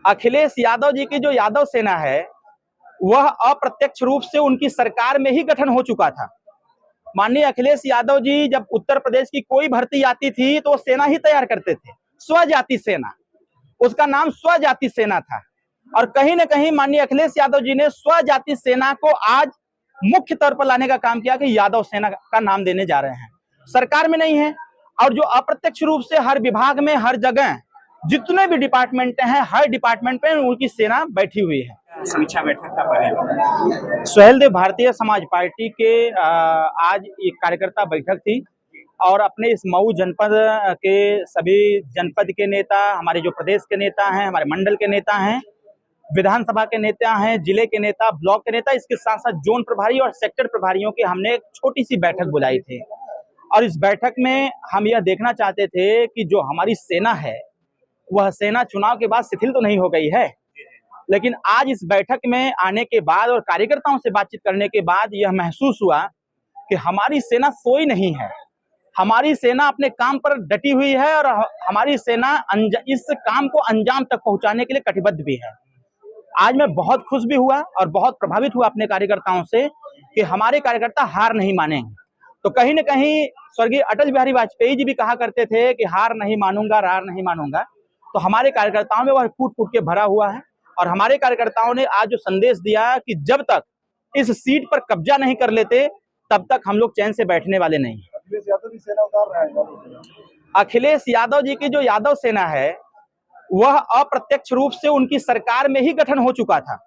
अखिलेश यादव जी की जो यादव सेना है वह अप्रत्यक्ष रूप से उनकी सरकार में ही गठन हो चुका था। माननीय अखिलेश यादव जी जब उत्तर प्रदेश की कोई भर्ती आती थी तो वो सेना ही तैयार करते थे, स्वजाति सेना, उसका नाम स्वजाति सेना था। और कहीं ना कहीं माननीय अखिलेश यादव जी ने स्वजाति सेना को आज मुख्य तौर पर लाने का काम किया कि यादव सेना का नाम देने जा रहे हैं। सरकार में नहीं है और जो अप्रत्यक्ष रूप से हर विभाग में हर जगह जितने भी डिपार्टमेंट हैं हर डिपार्टमेंट में उनकी सेना बैठी हुई है। समीक्षा बैठक का परिणाम सुहेलदेव भारतीय समाज पार्टी के आज एक कार्यकर्ता बैठक थी और अपने इस मऊ जनपद के सभी जनपद के नेता, हमारे जो प्रदेश के नेता हैं, हमारे मंडल के नेता हैं, विधानसभा के नेता हैं, जिले के नेता, ब्लॉक के नेता, इसके साथ साथ जोन प्रभारी और सेक्टर प्रभारियों की हमने एक छोटी सी बैठक बुलाई थी। और इस बैठक में हम यह देखना चाहते थे कि जो हमारी सेना है वह सेना चुनाव के बाद शिथिल तो नहीं हो गई है, लेकिन आज इस बैठक में आने के बाद और कार्यकर्ताओं से बातचीत करने के बाद यह महसूस हुआ कि हमारी सेना सोई नहीं है, हमारी सेना अपने काम पर डटी हुई है और हमारी सेना इस काम को अंजाम तक पहुंचाने के लिए कटिबद्ध भी है। आज मैं बहुत खुश भी हुआ और बहुत प्रभावित हुआ अपने कार्यकर्ताओं से कि हमारे कार्यकर्ता हार नहीं मानेंगे। तो कहीं न कहीं स्वर्गीय अटल बिहारी वाजपेयी जी भी कहा करते थे कि हार नहीं मानूंगा, रार नहीं मानूंगा। तो हमारे कार्यकर्ताओं में वह कूट कूट के भरा हुआ है और हमारे कार्यकर्ताओं ने आज जो संदेश दिया कि जब तक इस सीट पर कब्जा नहीं कर लेते तब तक हम लोग चैन से बैठने वाले नहीं। अखिलेश यादव की सेना उतार रहा है। अखिलेश यादव जी की जो यादव सेना है वह अप्रत्यक्ष रूप से उनकी सरकार में ही गठन हो चुका था।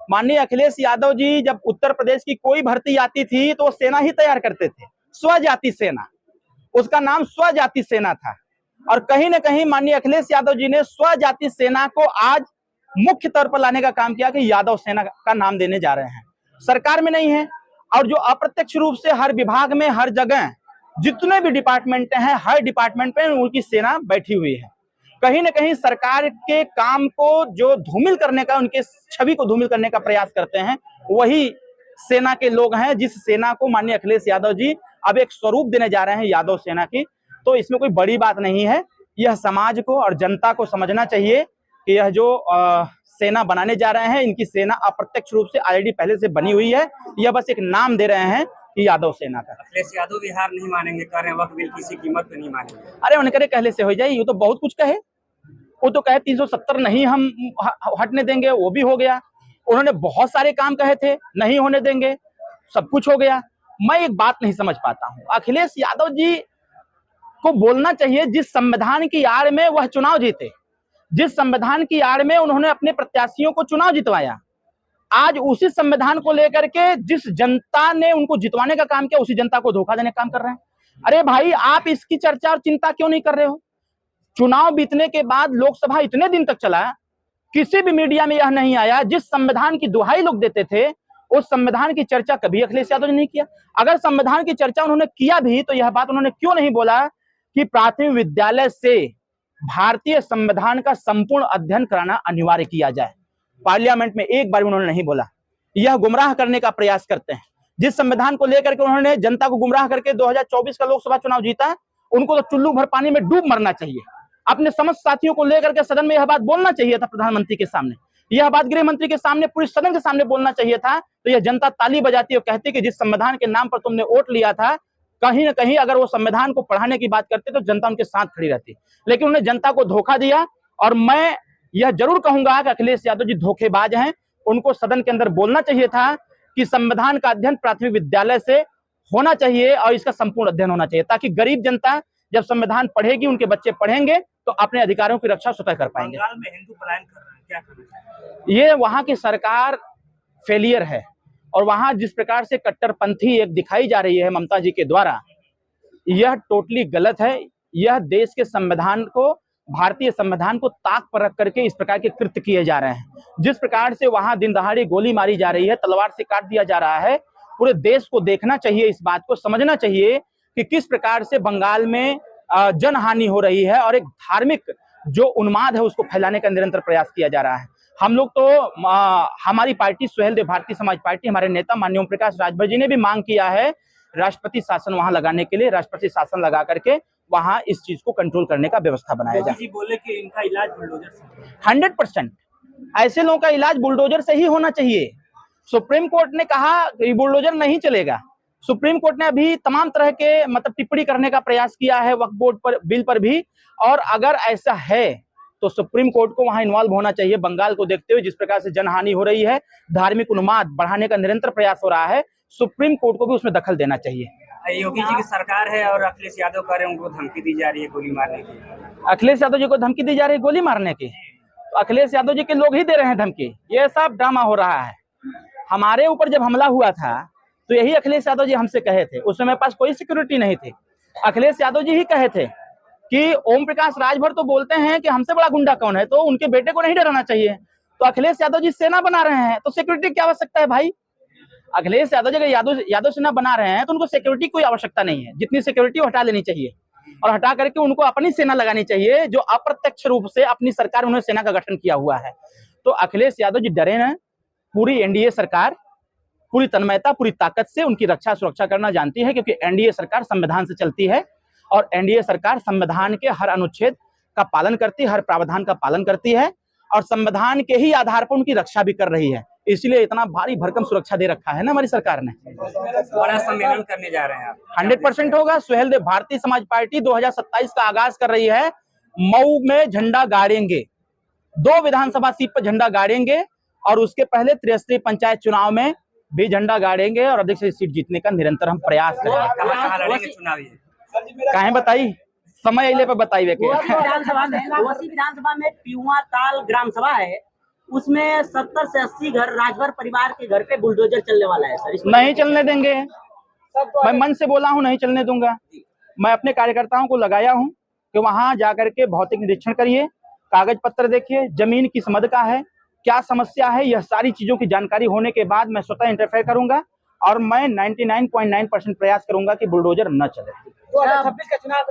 माननीय अखिलेश यादव जी जब उत्तर प्रदेश की कोई भर्ती आती थी तो वो सेना ही तैयार करते थे, स्वजाति सेना, उसका नाम स्वजाति सेना था। और कहीं ना कहीं माननीय अखिलेश यादव जी ने स्वजाति सेना को आज मुख्य तौर पर लाने का काम किया कि यादव सेना का नाम देने जा रहे हैं। सरकार में नहीं है और जो अप्रत्यक्ष रूप से हर विभाग में हर जगह जितने भी डिपार्टमेंट हैं हर डिपार्टमेंट में उनकी सेना बैठी हुई है। कहीं ना कहीं सरकार के काम को जो धूमिल करने का, उनके छवि को धूमिल करने का प्रयास करते हैं, वही सेना के लोग हैं जिस सेना को माननीय अखिलेश यादव जी अब एक स्वरूप देने जा रहे हैं यादव सेना की। तो इसमें कोई बड़ी बात नहीं है। यह समाज को और जनता को समझना चाहिए कि यह जो सेना बनाने जा रहे हैं, इनकी सेना अप्रत्यक्ष रूप से ऑलरेडी पहले से बनी हुई है, यह बस एक नाम दे रहे हैं कि यादव सेना का। अखिलेश यादव भी हार नहीं मानेंगे, कह रहे हैं वक्त बिल किसी कीमत पे नहीं मानेंगे। अरे उन्हें करे कहले से हो जाए, ये तो बहुत कुछ कहे। वो तो कहे 370 नहीं हम हटने देंगे, वो भी हो गया। उन्होंने बहुत सारे काम कहे थे नहीं होने देंगे, सब कुछ हो गया। मैं एक बात नहीं समझ पाता हूँ, अखिलेश यादव जी को बोलना चाहिए जिस संविधान की आड़ में वह चुनाव जीते, जिस संविधान की आड़ में उन्होंने अपने प्रत्याशियों को चुनाव जितवाया, आज उसी संविधान को लेकर के जिस जनता ने उनको जितवाने का काम किया उसी जनता को धोखा देने का काम कर रहे हैं। अरे भाई, आप इसकी चर्चा और चिंता क्यों नहीं कर रहे हो? चुनाव बीतने के बाद लोकसभा इतने दिन तक चला, किसी भी मीडिया में यह नहीं आया। जिस संविधान की दुहाई लोग देते थे उस संविधान की चर्चा कभी अखिलेश यादव ने नहीं किया। अगर संविधान की चर्चा उन्होंने किया भी तो यह बात उन्होंने क्यों नहीं बोला कि प्राथमिक विद्यालय से भारतीय संविधान का संपूर्ण अध्ययन कराना अनिवार्य किया जाए। पार्लियामेंट में एक बार उन्होंने नहीं बोला। यह गुमराह करने का प्रयास करते हैं। जिस संविधान को लेकर के उन्होंने जनता को गुमराह करके 2024 का लोकसभा चुनाव जीता, उनको तो चुल्लू भर पानी में डूब मरना चाहिए। अपने समस्त साथियों को लेकर के सदन में यह बात बोलना चाहिए था, प्रधानमंत्री के सामने यह बात, गृह मंत्री के सामने, पूरे सदन के सामने बोलना चाहिए था। तो यह जनता ताली बजाती और कहती कि जिस संविधान के नाम पर तुमने वोट लिया था, कहीं ना कहीं अगर वो संविधान को पढ़ाने की बात करते तो जनता उनके साथ खड़ी रहती। लेकिन उन्होंने जनता को धोखा दिया और मैं यह जरूर कहूंगा कि अखिलेश यादव जी धोखेबाज हैं। उनको सदन के अंदर बोलना चाहिए था कि संविधान का अध्ययन प्राथमिक विद्यालय से होना चाहिए और इसका संपूर्ण अध्ययन होना चाहिए, ताकि गरीब जनता जब संविधान पढ़ेगी, उनके बच्चे पढ़ेंगे तो अपने अधिकारों की रक्षा स्वतः कर पाएंगे। बंगाल में हिंदू पलायन कर रहे हैं, क्या करना चाहिए? ये वहां की सरकार फेलियर है और वहां जिस प्रकार से कट्टरपंथी एक दिखाई जा रही है ममता जी के द्वारा, यह टोटली गलत है। यह देश के संविधान को, भारतीय संविधान को ताक पर रख करके इस प्रकार के कृत्य किए जा रहे हैं। जिस प्रकार से वहां दिन दहाड़ी गोली मारी जा रही है, तलवार से काट दिया जा रहा है, पूरे देश को देखना चाहिए, इस बात को समझना चाहिए कि किस प्रकार से बंगाल में जनहानि हो रही है और एक धार्मिक जो उन्माद है उसको फैलाने का निरंतर प्रयास किया जा रहा है। हम लोग तो हमारी पार्टी सुहेलदेव भारतीय समाज पार्टी, हमारे नेता माननीय ओम प्रकाश राजभर जी ने भी मांग किया है राष्ट्रपति शासन वहां लगाने के लिए राष्ट्रपति शासन लगा करके वहां इस चीज को कंट्रोल करने का व्यवस्था बनाया जाए। जी बोले कि इनका इलाज बुलडोजर से 100% ऐसे लोगों का इलाज बुलडोजर से ही होना चाहिए। सुप्रीम कोर्ट ने कहा कि बुलडोजर नहीं चलेगा। सुप्रीम कोर्ट ने अभी तमाम तरह के मतलब टिप्पणी करने का प्रयास किया है वक्फ बोर्ड पर बिल पर भी, और अगर ऐसा है तो सुप्रीम कोर्ट को वहां इन्वॉल्व होना चाहिए। बंगाल को देखते हुए जिस प्रकार से जनहानि हो रही है, धार्मिक उन्माद बढ़ाने का निरंतर प्रयास हो रहा है, सुप्रीम कोर्ट को भी उसमें दखल देना चाहिए। योगी जी की सरकार है और अखिलेश यादव कह रहे हैं उनको धमकी दी जा रही है गोली मारने की। अखिलेश यादव जी को धमकी दी जा रही है गोली मारने की, तो अखिलेश यादव जी के लोग ही दे रहे हैं धमकी। ये सब ड्रामा हो रहा है। हमारे ऊपर जब हमला हुआ था तो यही अखिलेश यादव जी हमसे कहे थे, उस समय पास कोई सिक्योरिटी नहीं थी। अखिलेश यादव जी ही कहे थे कि ओम प्रकाश राजभर तो बोलते हैं कि हमसे बड़ा गुंडा कौन है, तो उनके बेटे को नहीं डराना चाहिए। तो अखिलेश यादव जी सेना बना रहे हैं तो सिक्योरिटी की आवश्यकता है भाई। अखिलेश यादव जी अगर यादव सेना बना रहे हैं तो उनको सिक्योरिटी कोई आवश्यकता नहीं है। जितनी सिक्योरिटी हटा लेनी चाहिए और हटा करके उनको अपनी सेना लगानी चाहिए, जो अप्रत्यक्ष रूप से अपनी सरकार उन्होंने सेना का गठन किया हुआ है। तो अखिलेश यादव जी डरे न, पूरी एनडीए सरकार पूरी तन्मयता पूरी ताकत से उनकी रक्षा सुरक्षा करना जानती है, क्योंकि एनडीए सरकार संविधान से चलती है और एनडीए सरकार संविधान के हर अनुच्छेद का पालन करती है, हर प्रावधान का पालन करती है और संविधान के ही आधार पर उनकी रक्षा भी कर रही है। इसलिए इतना भारी भरकम सुरक्षा दे रखा है ना हमारी सरकार ने। बड़ा सम्मेलन करने जा रहे हैं आप? 100% होगा। सुहेल देव भारतीय समाज पार्टी 2027 का आगाज कर रही है। मऊ में झंडा गाड़ेंगे, 2 विधानसभा सीट पर झंडा गाड़ेंगे और उसके पहले त्रिस्तरीय पंचायत चुनाव में भी झंडा गाड़ेंगे और अध्यक्ष सीट जीतने का निरंतर हम प्रयास करेंगे। कहाँ लड़ेंगे चुनाव ये? कहें बताई समय अले पे बताई वे विधानसभा में पियुआ ताल ग्राम सभा है, उसमें 70 से 80 घर राजभर परिवार के घर पे बुलडोजर चलने वाला है सर। नहीं चलने देंगे, मैं मन से बोला हूं, नहीं चलने दूंगा। मैं अपने कार्यकर्ताओं को लगाया हूं कि वहां जाकर के भौतिक निरीक्षण करिए, कागज पत्र देखिए, जमीन किस मद का है, क्या समस्या है, यह सारी चीजों की जानकारी होने के बाद मैं स्वतः इंटरफेयर करूंगा और मैं 99.9% प्रयास करूंगा कि बुलडोजर न चले। 2026 का चुनाव